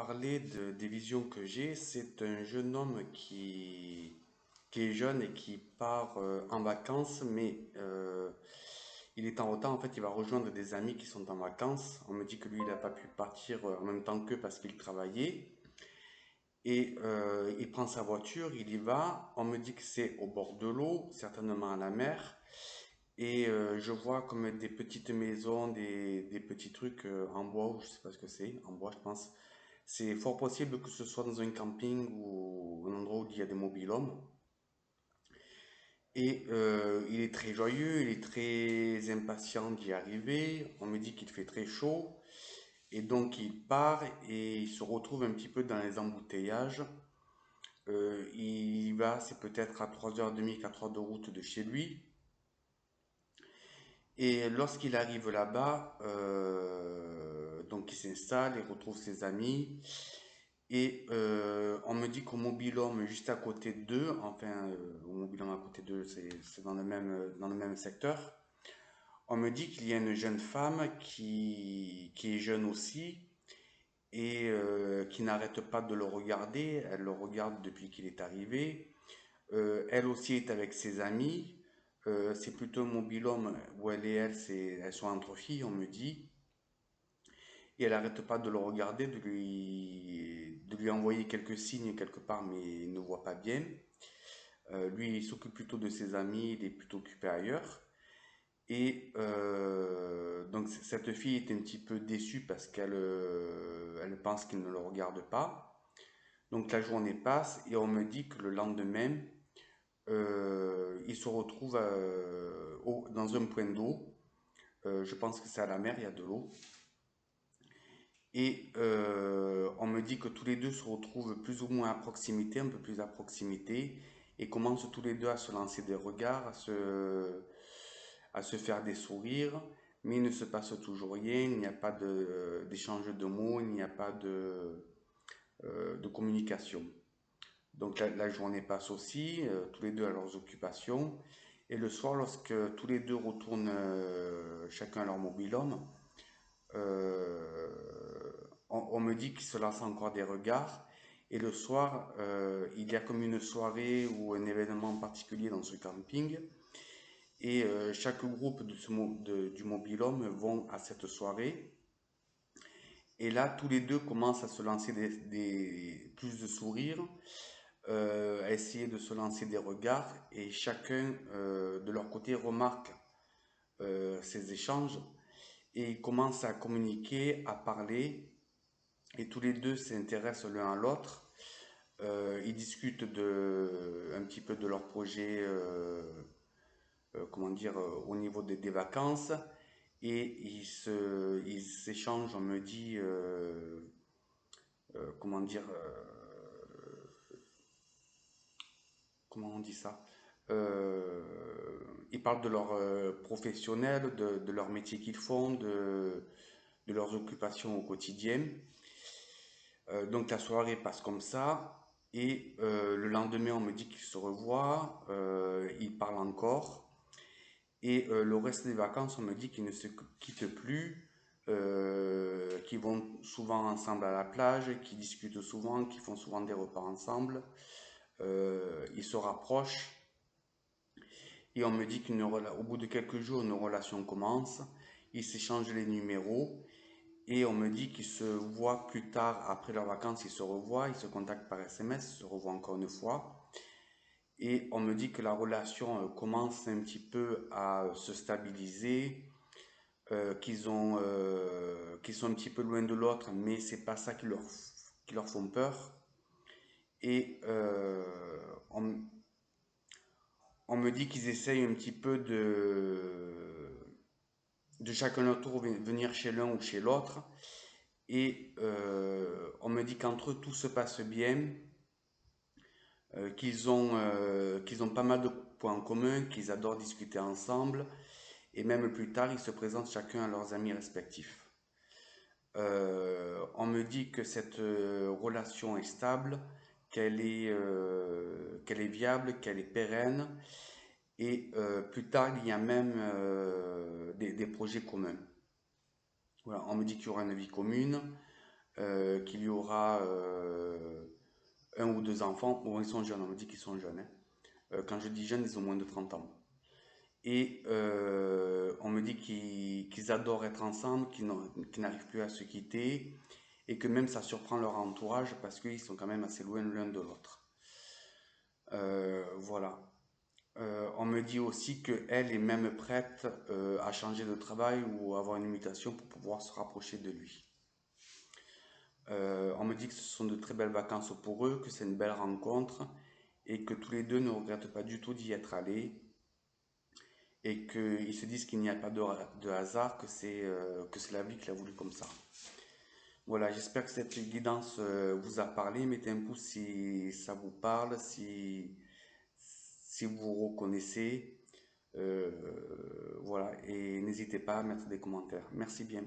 parler des visions que j'ai. C'est un jeune homme qui est jeune et qui part en vacances, mais il est en retard. En fait, il va rejoindre des amis qui sont en vacances. On me dit que lui, il n'a pas pu partir en même temps qu'eux parce qu'il travaillait. Et il prend sa voiture, il y va. On me dit que c'est au bord de l'eau, certainement à la mer. Et je vois comme des petites maisons, des petits trucs en bois, ou je sais pas ce que c'est, en bois je pense. C'est fort possible que ce soit dans un camping ou un endroit où il y a des mobil-homes. Et il est très joyeux, il est très impatient d'y arriver. On me dit qu'il fait très chaud. Et donc il part et il se retrouve un petit peu dans les embouteillages. Il y va, c'est peut-être à 3h30, 4 heures de route de chez lui. Et lorsqu'il arrive là-bas, donc il s'installe, il retrouve ses amis. Et on me dit qu'au mobil-home juste à côté d'eux, enfin au mobil-home à côté d'eux, c'est dans le même secteur, on me dit qu'il y a une jeune femme qui est jeune aussi et qui n'arrête pas de le regarder. Elle le regarde depuis qu'il est arrivé. Elle aussi est avec ses amis. C'est plutôt un mobil-home où elles sont entre filles, on me dit. Et elle n'arrête pas de le regarder, de lui envoyer quelques signes quelque part, mais il ne voit pas bien. Lui, il s'occupe plutôt de ses amis, il est plutôt occupé ailleurs. Et donc cette fille est un petit peu déçue parce elle pense qu'il ne le regarde pas. Donc la journée passe et on me dit que le lendemain, il se retrouve dans un point d'eau. Je pense que c'est à la mer, il y a de l'eau. Et on me dit que tous les deux se retrouvent plus ou moins à proximité, un peu plus à proximité, et commencent tous les deux à se lancer des regards, à se faire des sourires, mais il ne se passe toujours rien, il n'y a pas d'échange de mots, il n'y a pas de communication. Donc la journée passe aussi, tous les deux à leurs occupations, et le soir, lorsque tous les deux retournent chacun à leur mobil-home, euh, on me dit qu'ils se lancent encore des regards. Et le soir, il y a comme une soirée ou un événement particulier dans ce camping. Et chaque groupe du mobil-home vont à cette soirée. Et là, tous les deux commencent à se lancer plus de sourires, à essayer de se lancer des regards. Et chacun, de leur côté, remarque ces échanges. Et ils commencent à communiquer, à parler. Et tous les deux s'intéressent l'un à l'autre. Ils discutent un petit peu de leur projet, comment dire, au niveau des vacances. Et ils s'échangent, on me dit, comment dire, comment on dit ça? Ils parlent de leur professionnel, de leur métier qu'ils font, de leurs occupations au quotidien. Donc la soirée passe comme ça. Et le lendemain, on me dit qu'ils se revoient, ils parlent encore. Et le reste des vacances, on me dit qu'ils ne se quittent plus, qu'ils vont souvent ensemble à la plage, qu'ils discutent souvent, qu'ils font souvent des repas ensemble. Ils se rapprochent. Et on me dit qu'au bout de quelques jours, une relation commence. Ils s'échangent les numéros. Et on me dit qu'ils se voient plus tard, après leurs vacances, ils se revoient, ils se contactent par SMS, ils se revoient encore une fois. Et on me dit que la relation commence un petit peu à se stabiliser, qu'ils sont un petit peu loin de l'autre, mais c'est pas ça qui leur font peur. Et on me dit qu'ils essayent un petit peu de chacun leur tour venir chez l'un ou chez l'autre. Et on me dit qu'entre eux tout se passe bien, qu'ils ont pas mal de points en commun, qu'ils adorent discuter ensemble, et même plus tard, ils se présentent chacun à leurs amis respectifs. On me dit que cette relation est stable, qu'elle est viable, qu'elle est pérenne, et plus tard, il y a même des projets communs. Voilà, on me dit qu'il y aura une vie commune, qu'il y aura un ou deux enfants. Bon, ils sont jeunes, on me dit qu'ils sont jeunes, hein. Quand je dis jeunes, ils ont moins de 30 ans. Et on me dit qu'ils adorent être ensemble, qu'ils n'arrivent plus à se quitter, et que même ça surprend leur entourage parce qu'ils sont quand même assez loin l'un de l'autre. Voilà. On me dit aussi qu'elle est même prête à changer de travail ou avoir une mutation pour pouvoir se rapprocher de lui. On me dit que ce sont de très belles vacances pour eux, que c'est une belle rencontre et que tous les deux ne regrettent pas du tout d'y être allés et qu'ils se disent qu'il n'y a pas de hasard, que c'est la vie qui l'a voulu comme ça. Voilà, j'espère que cette guidance vous a parlé. Mettez un pouce si ça vous parle, si vous reconnaissez. Voilà, et n'hésitez pas à mettre des commentaires. Merci bien.